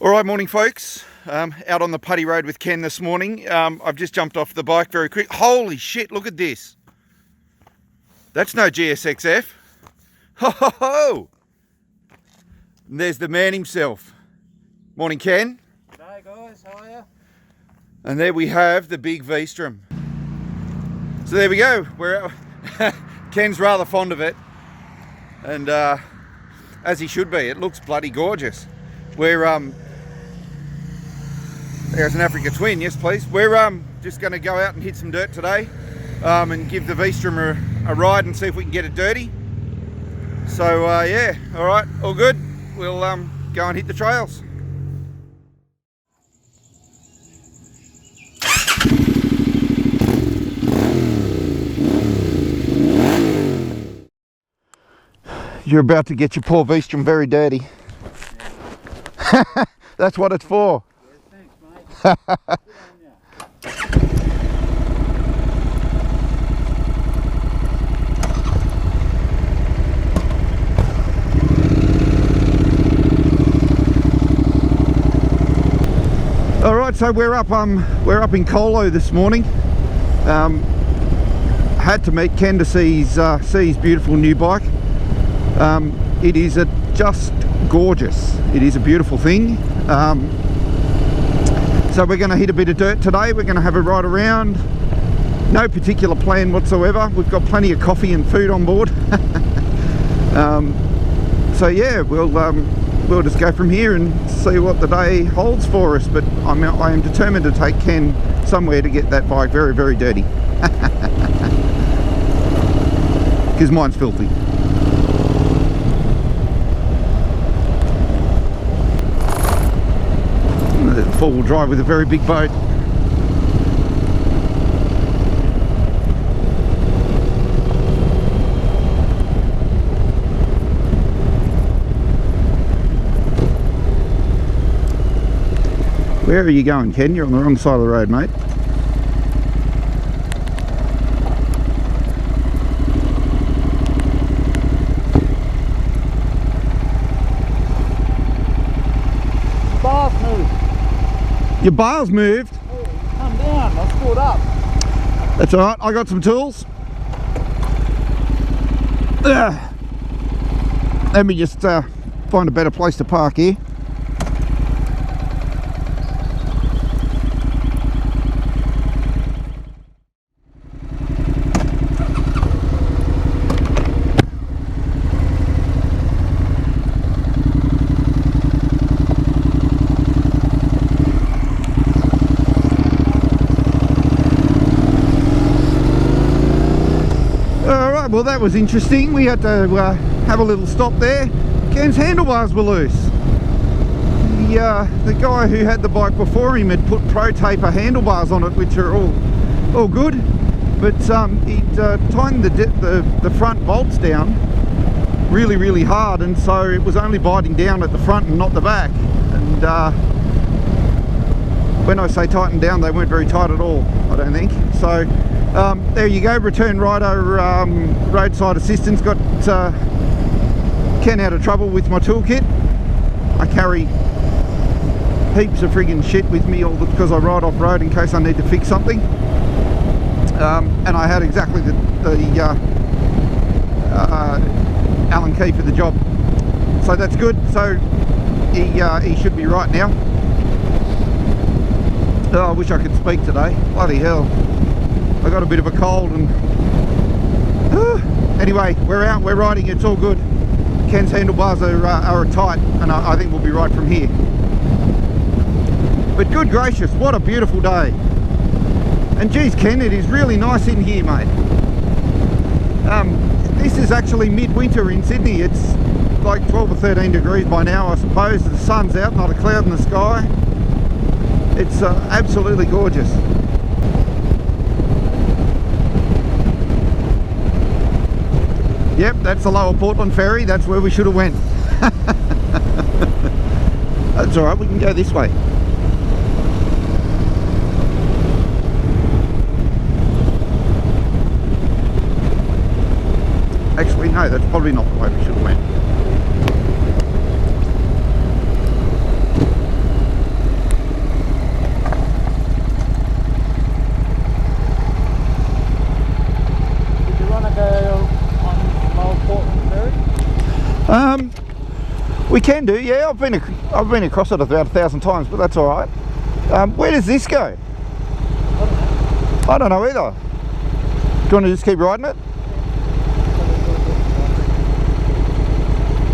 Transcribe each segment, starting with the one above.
All right, morning folks. Out on the putty road with Ken this morning. I've just jumped off the bike very quick. Holy shit, look at this. That's no GSXF. Ho ho ho! And there's the man himself. Morning, Ken. G'day guys, how are you? And there we have the big V-Strom. So there we go. Ken's rather fond of it. And as he should be, it looks bloody gorgeous. There's an Africa Twin, yes please. We're just going to go out and hit some dirt today and give the V-Strom a ride and see if we can get it dirty. So yeah, all right, all good. We'll go and hit the trails. You're about to get your poor V-Strom very dirty. Yeah. That's what it's for. Yeah, thanks, mate. All right, so we're up in Colo this morning. Had to meet Ken to see his beautiful new bike. It is just gorgeous. It is a beautiful thing. So we're going to hit a bit of dirt today. We're going to have a ride around. No particular plan whatsoever. We've got plenty of coffee and food on board. So yeah, we'll just go from here and see what the day holds for us. But I am determined to take Ken somewhere to get that bike very, very dirty. Because mine's filthy. Four-wheel drive with a very big boat. Where are you going, Ken? You're on the wrong side of the road, mate. Your bar's moved? Oh, come down, I scored up. That's alright, I got some tools. Let me just find a better place to park here. Well, that was interesting. We had to have a little stop there. Ken's handlebars were loose. The guy who had the bike before him had put pro taper handlebars on it, which are all good, but he'd tightened the front bolts down really, really hard, and so it was only biting down at the front and not the back. And when I say tightened down, they weren't very tight at all, I don't think. So there you go, return rider, roadside assistance. Got Ken out of trouble with my toolkit. I carry heaps of friggin' shit with me because I ride off road in case I need to fix something. And I had exactly the Allen key for the job, so that's good. So he should be right now. Oh, I wish I could speak today. Bloody hell. I got a bit of a cold and anyway, we're out, we're riding, it's all good. Ken's handlebars are tight, and I think we'll be right from here. But good gracious, what a beautiful day. And geez, Ken, it is really nice in here, mate. This is actually midwinter in Sydney. It's like 12 or 13 degrees by now, I suppose. The sun's out, not a cloud in the sky. It's absolutely gorgeous. Yep, that's the Lower Portland Ferry. That's where we should have went. That's alright, we can go this way. Actually, no, that's probably not the way we should have went. We can do, yeah. I've been across it about 1,000 times, but that's all right. Where does this go? I don't know either. Do you want to just keep riding it?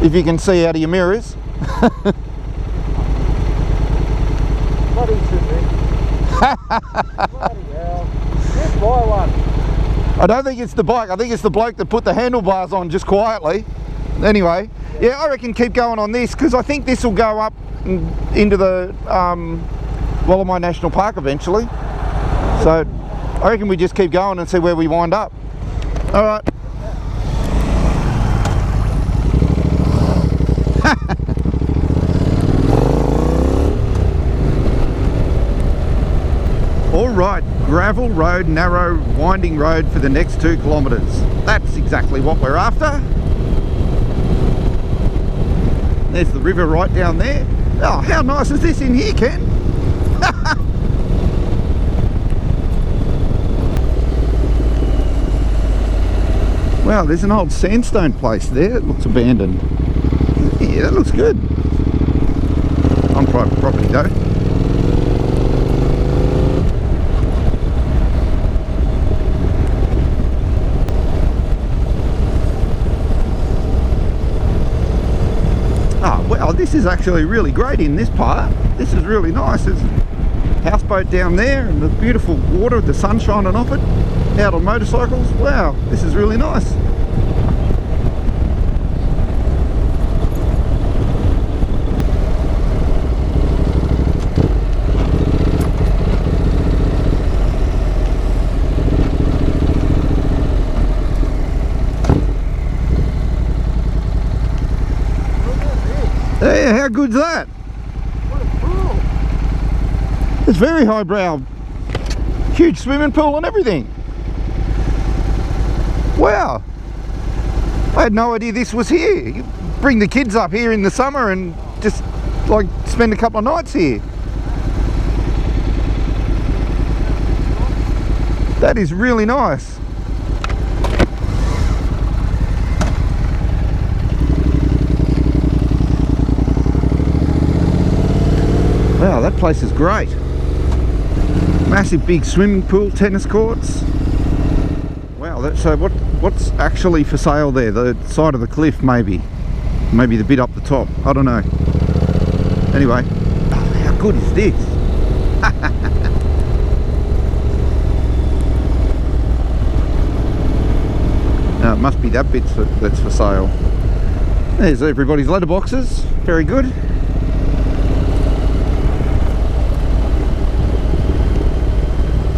If you can see out of your mirrors. Bloody hell. Just buy one. I don't think it's the bike. I think it's the bloke that put the handlebars on just quietly. Anyway, yeah, I reckon keep going on this, because I think this will go up into the Wallamai National Park eventually. So I reckon we just keep going and see where we wind up. All right. All right, gravel road, narrow, winding road for the next 2 kilometres. That's exactly what we're after. There's the river right down there. Oh, how nice is this in here, Ken? Wow, there's an old sandstone place there. It looks abandoned. Yeah, that looks good. On private property though. Well, this is actually really great in this part. This is really nice. There's a houseboat down there and the beautiful water, the sun shining off it, out on motorcycles. Wow, this is really nice. Hey, how good's that? What a pool. It's very highbrow. Huge swimming pool and everything. Wow. I had no idea this was here. You bring the kids up here in the summer and just like spend a couple of nights here. That is really nice. Wow, that place is great. Massive big swimming pool, tennis courts. Wow, so what's actually for sale there? The side of the cliff maybe? Maybe the bit up the top, I don't know. Anyway, oh, how good is this? No, it must be that bit that's for sale. There's everybody's letterboxes, very good.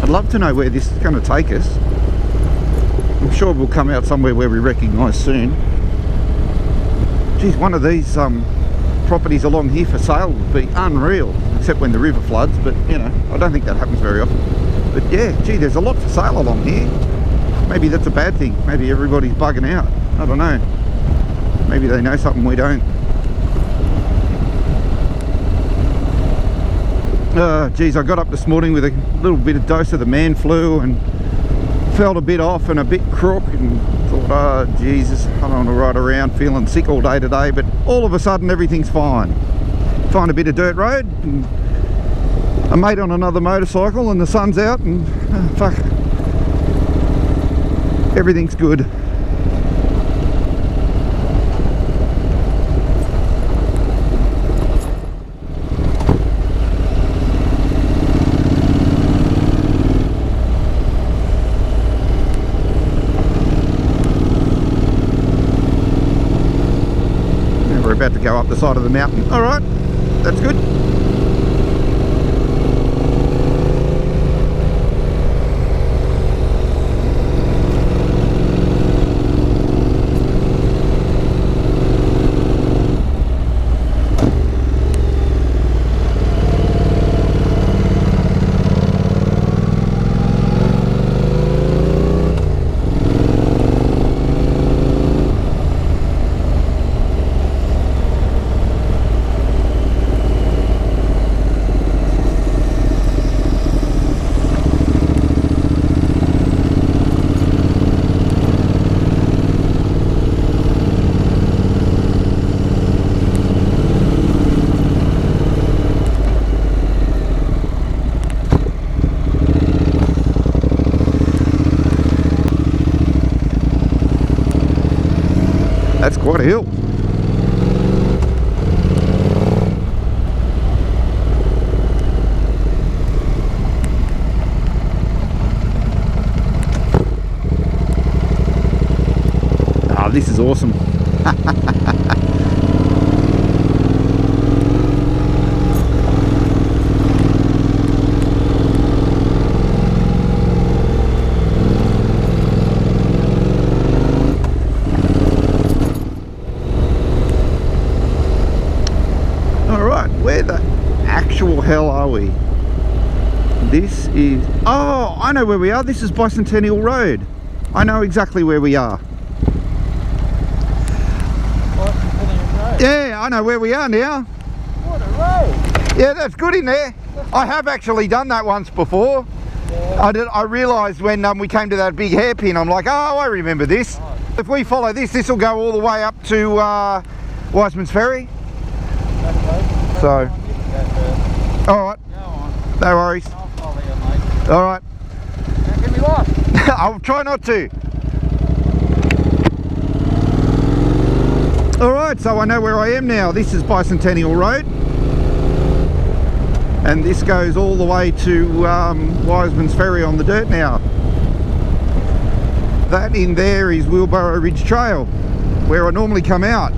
I'd love to know where this is going to take us. I'm sure we'll come out somewhere where we recognise soon. Geez, one of these properties along here for sale would be unreal, except when the river floods, but you know, I don't think that happens very often. But yeah, gee, there's a lot for sale along here. Maybe that's a bad thing. Maybe everybody's bugging out. I don't know. Maybe they know something we don't. Geez, I got up this morning with a little bit of dose of the man flu and felt a bit off and a bit crook and thought, oh Jesus, I don't want to ride around feeling sick all day today, but all of a sudden everything's fine. Find a bit of dirt road and a mate on another motorcycle and the sun's out and fuck, everything's good. About to go up the side of the mountain. All right, that's good. What a hill. Ah, this is awesome. Where the actual hell are we? This is... Oh, I know where we are. This is Bicentennial Road. I know exactly where we are. Bicentennial Road? Yeah, I know where we are now. What a road! Yeah, that's good in there. I have actually done that once before. Yeah. I realised when we came to that big hairpin, I'm like, oh, I remember this. Oh. If we follow this, this will go all the way up to Wiseman's Ferry. So, alright, no worries. I'll follow you, mate. Alright. Don't get me lost. I'll try not to. Alright, so I know where I am now. This is Bicentennial Road. And this goes all the way to Wiseman's Ferry on the dirt now. That in there is Wheelbarrow Ridge Trail, where I normally come out.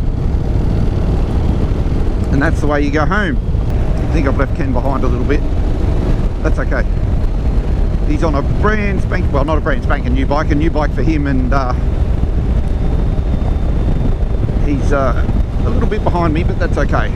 And that's the way you go home. I think I've left Ken behind a little bit. That's okay. He's on a brand spanking, well, not a brand spanking new bike, a new bike for him, and he's a little bit behind me, but that's okay.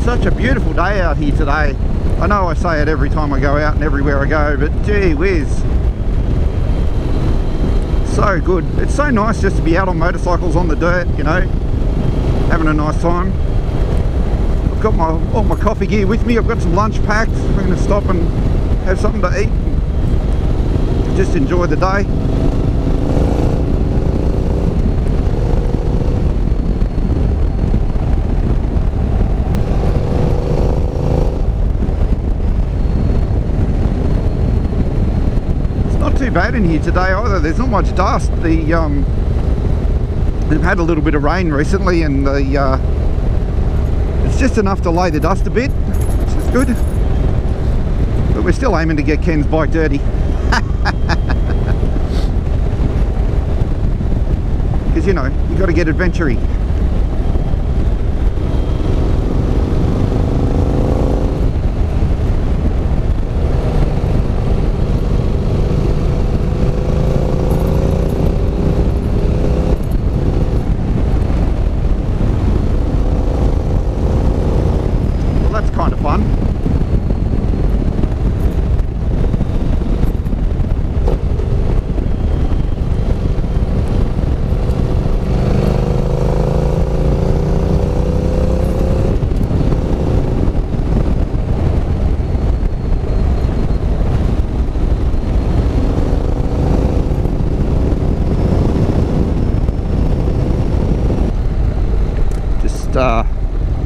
Such a beautiful day out here today. I know I say it every time I go out and everywhere I go, but gee whiz, so good. It's so nice just to be out on motorcycles on the dirt, you know, having a nice time. I've got all my coffee gear with me. I've got some lunch packed. We're going to stop and have something to eat and just enjoy the day. Too bad in here today either. There's not much dust. They've had a little bit of rain recently, and it's just enough to lay the dust a bit, which is good. But we're still aiming to get Ken's bike dirty. Because, you know, you got to get adventure-y.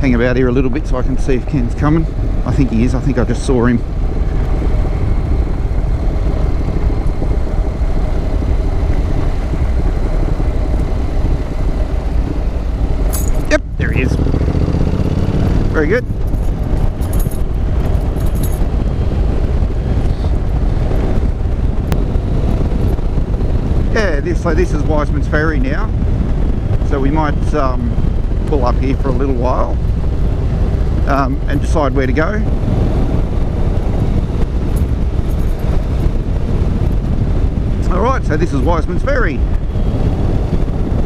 Hang about here a little bit so I can see if Ken's coming. I think he is. I think I just saw him. Yep, there he is. Very good. Yeah, so this is Wiseman's Ferry now. So we might pull up here for a little while and decide where to go. Alright, so this is Wiseman's Ferry.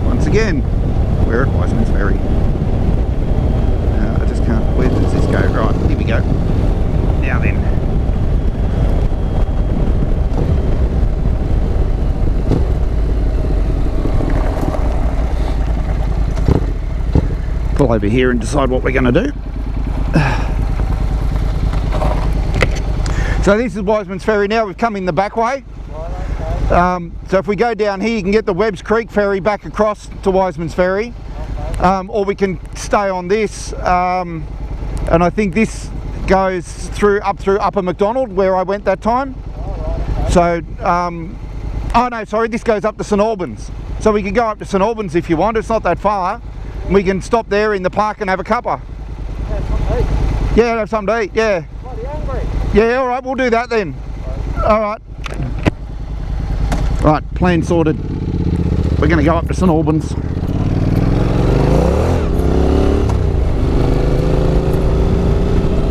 Once again, we're at Wiseman's Ferry. I just can't, where does this go? Right, here we go. Now then. Pull over here and decide what we're going to do. So this is Wiseman's Ferry now. We've come in the back way. So if we go down here, you can get the Webbs Creek ferry back across to Wiseman's Ferry. Or we can stay on this. And I think this goes through up through Upper McDonald, where I went that time. So, oh no, sorry, this goes up to St Albans. So we can go up to St Albans if you want. It's not that far. We can stop there in the park and have a cuppa. Yeah, have something to eat, yeah. Bloody hungry. Yeah, all right, we'll do that then. All right. Right, plan sorted. We're going to go up to St Albans.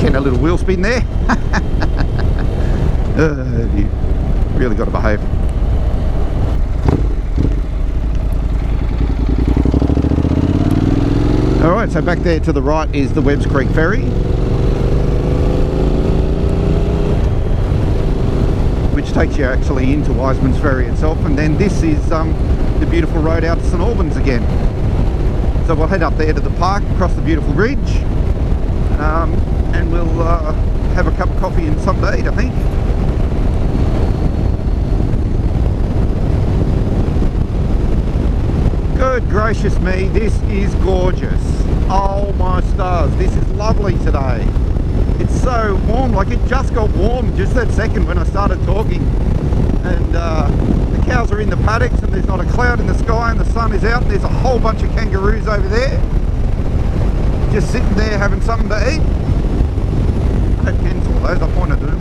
Getting a little wheel spin there. You really got to behave. Alright, so back there to the right is the Webbs Creek Ferry, which takes you actually into Wiseman's Ferry itself, and then this is the beautiful road out to St Albans again. So we'll head up there to the park, across the beautiful bridge, and we'll have a cup of coffee and something to eat, I think. Good gracious me, this is gorgeous. Oh my stars, this is lovely today. It's so warm, like it just got warm just that second when I started talking. And the cows are in the paddocks and there's not a cloud in the sky and the sun is out. There's a whole bunch of kangaroos over there, just sitting there having something to eat. I had pens all those, I pointed to them.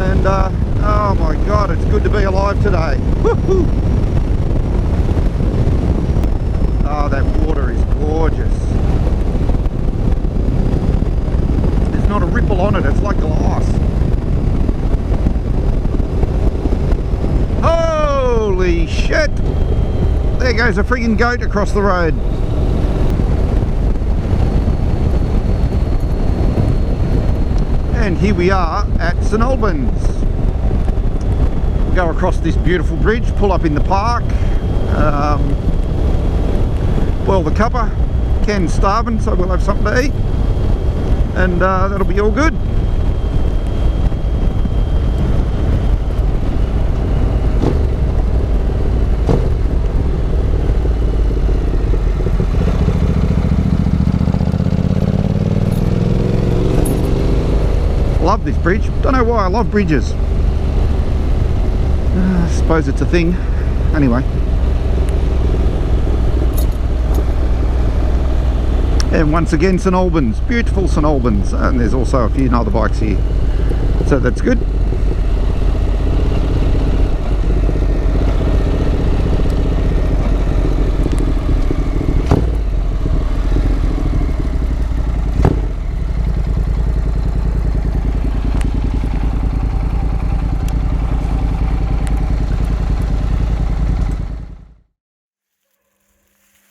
And oh my god, it's good to be alive today. Woohoo! Oh, that water is gorgeous. There's not a ripple on it, it's like glass. Holy shit! There goes a friggin' goat across the road. And here we are at St Albans. We'll go across this beautiful bridge, pull up in the park. Well, the cuppa, Ken's starving, so we'll have something to eat, and that'll be all good. Love this bridge. Don't know why I love bridges. I suppose it's a thing. Anyway. And once again, St Albans, beautiful St Albans, and there's also a few other bikes here, so that's good.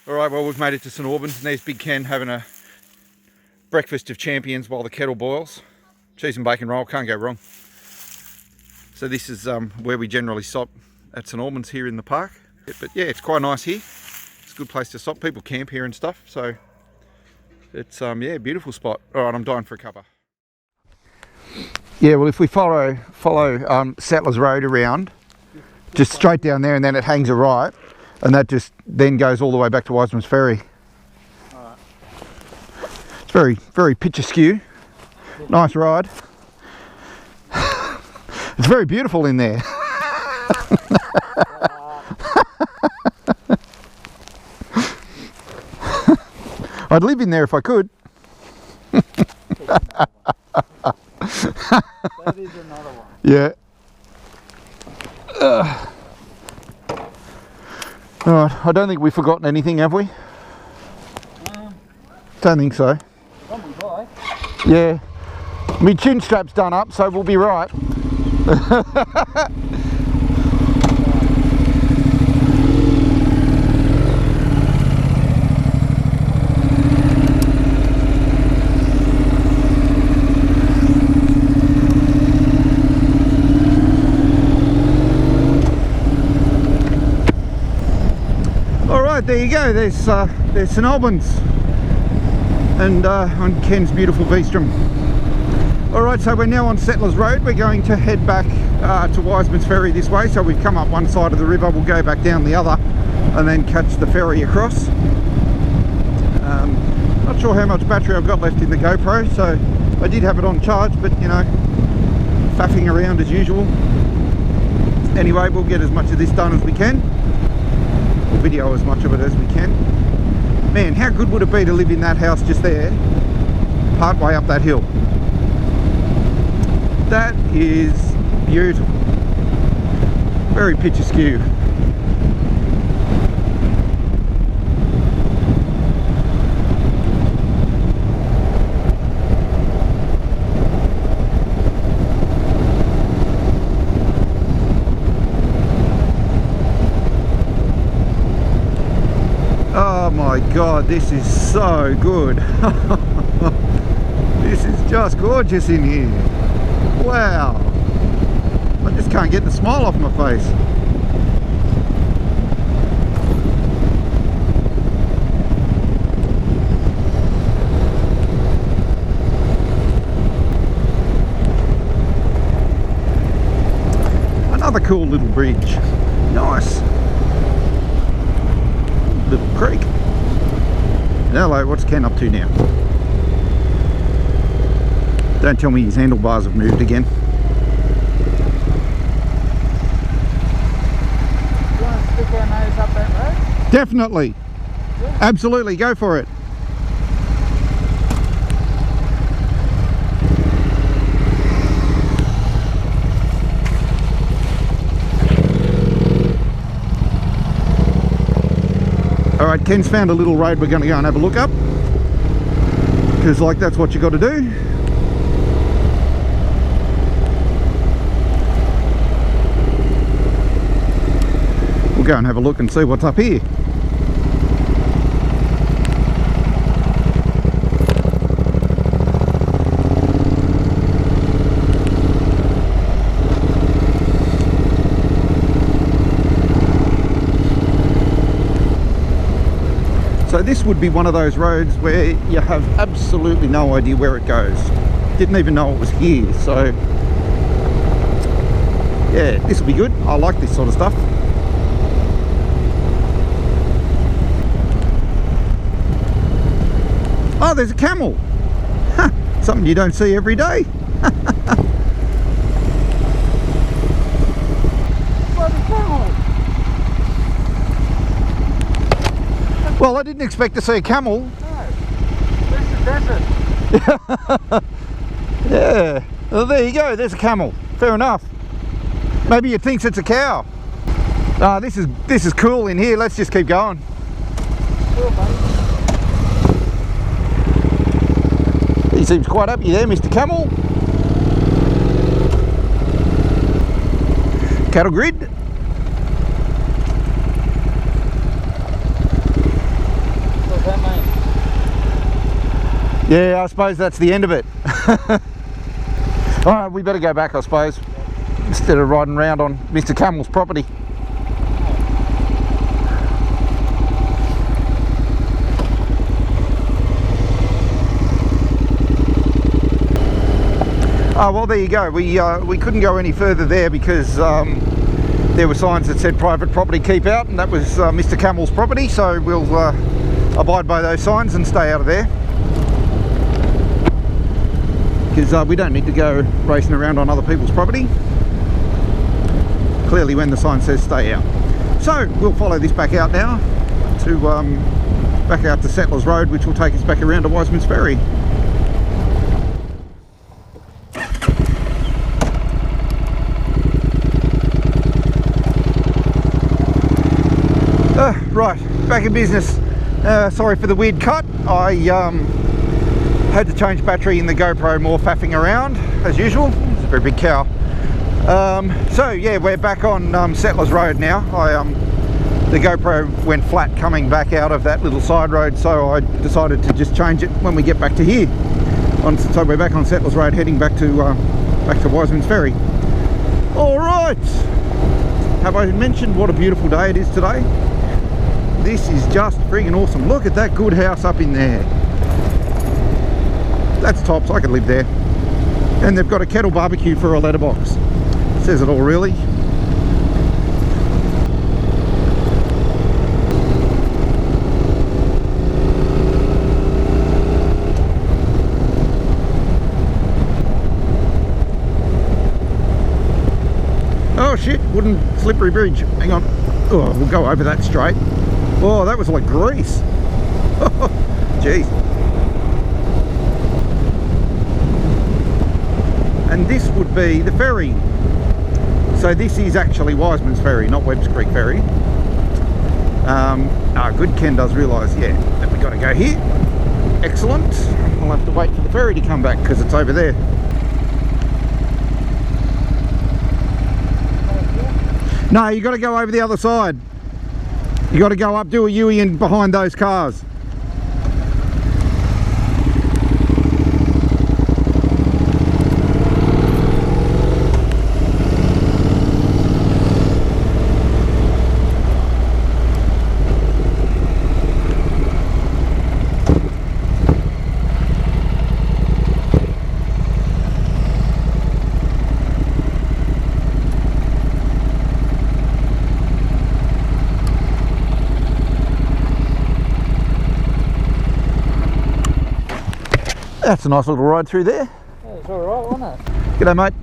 Alright, well, we've made it to St Albans, and there's Big Ken having a breakfast of champions while the kettle boils. Cheese and bacon roll, can't go wrong. So this is where we generally stop at St Albans here in the park. But yeah, it's quite nice here. It's a good place to stop. People camp here and stuff, so it's yeah, beautiful spot. Alright, I'm dying for a cuppa. Yeah, well, if we follow Settlers Road around, just straight down there, and then it hangs a right. And that just then goes all the way back to Wiseman's Ferry. Alright. It's very, very picturesque. Nice ride. It's very beautiful in there. I'd live in there if I could. That is another one. Yeah. Alright, I don't think we've forgotten anything, have we? Don't think so. Probably right. Yeah. My chin strap's done up, so we'll be right. Alright, there you go, there's St Albans and on Ken's beautiful V-Strom. Alright, so we're now on Settlers Road. We're going to head back to Wiseman's Ferry this way. So we've come up one side of the river, we'll go back down the other and then catch the ferry across. Not sure how much battery I've got left in the GoPro, so I did have it on charge, but you know, faffing around as usual. Anyway, we'll get as much of this done as we can. We'll video as much of it as we can. Man, how good would it be to live in that house just there, part way up that hill? That is beautiful. Very picturesque. Oh my God, this is so good. This is just gorgeous in here. Wow. I just can't get the smile off my face. Another cool little bridge. Nice. Little creek. Hello, what's Ken up to now? Don't tell me his handlebars have moved again. You want to stick our nose up that road? Definitely. Yeah. Absolutely, go for it. Alright, Ken's found a little road we're going to go and have a look up, because like that's what you got to do. We'll go and have a look and see what's up here. So this would be one of those roads where you have absolutely no idea where it goes. Didn't even know it was here, so yeah, this will be good. I like this sort of stuff. Oh, there's a camel. Huh, something you don't see every day. Well, I didn't expect to see a camel. No, this is desert. Yeah, well, there you go, there's a camel. Fair enough. Maybe it thinks it's a cow. Ah, this is cool in here. Let's just keep going. Cool, buddy. He seems quite happy there, Mr. Camel. Cattle grid. What's that mean? Yeah, I suppose that's the end of it. Alright, we better go back, I suppose, instead of riding around on Mr. Camel's property. Oh, well, there you go. We couldn't go any further there because there were signs that said private property, keep out, and that was Mr. Camel's property, so we'll abide by those signs and stay out of there, because we don't need to go racing around on other people's property. Clearly when the sign says stay out. So we'll follow this back out now to back out to Settlers Road, which will take us back around to Wiseman's Ferry. Right, back in business. Sorry for the weird cut. I had to change battery in the GoPro, more faffing around as usual. It's a very big cow. So yeah, we're back on Settlers Road now. The GoPro went flat coming back out of that little side road, so I decided to just change it when we get back to here. So we're back on Settlers Road, heading back to Wiseman's Ferry. All right. Have I mentioned what a beautiful day it is today? This is just friggin' awesome. Look at that good house up in there. That's tops, I could live there. And they've got a kettle barbecue for a letterbox. Says it all really. Oh shit, wooden slippery bridge. Hang on. Oh, we'll go over that straight. Oh, that was like grease. Jeez. And this would be the ferry. So this is actually Wiseman's Ferry, not Webb's Creek Ferry. Good, Ken does realise, yeah, that we've got to go here. Excellent. We'll have to wait for the ferry to come back because it's over there. No, you got to go over the other side. You got to go up, do a U-turn in behind those cars. That's a nice little ride through there. Yeah, it's alright, wasn't it? G'day, mate.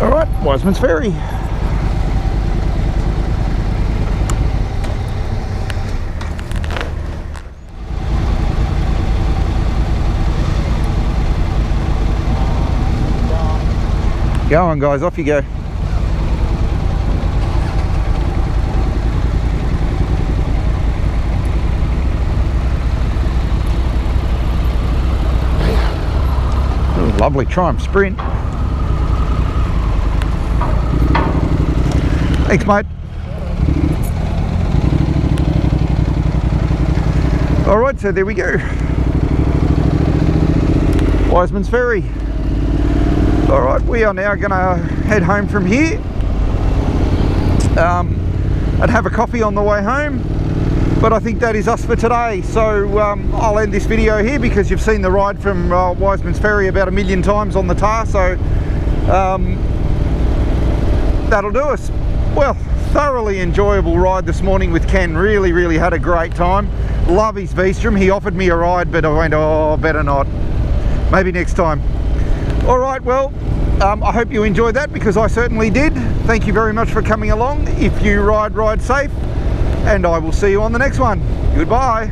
Alright, Wiseman's Ferry. Go on guys, off you go. Ooh, lovely Triumph Sprint. Thanks mate. Alright, so there we go. Wiseman's Ferry. Alright, we are now going to head home from here and have a coffee on the way home, but I think that is us for today. So I'll end this video here because you've seen the ride from Wiseman's Ferry about 1,000,000 times on the tar, so that'll do us. Well, thoroughly enjoyable ride this morning with Ken. Really had a great time. Love his V-Strom. He offered me a ride, but I went, oh, better not. Maybe next time. All right, well, I hope you enjoyed that because I certainly did. Thank you very much for coming along. If you ride safe, and I will see you on the next one. Goodbye.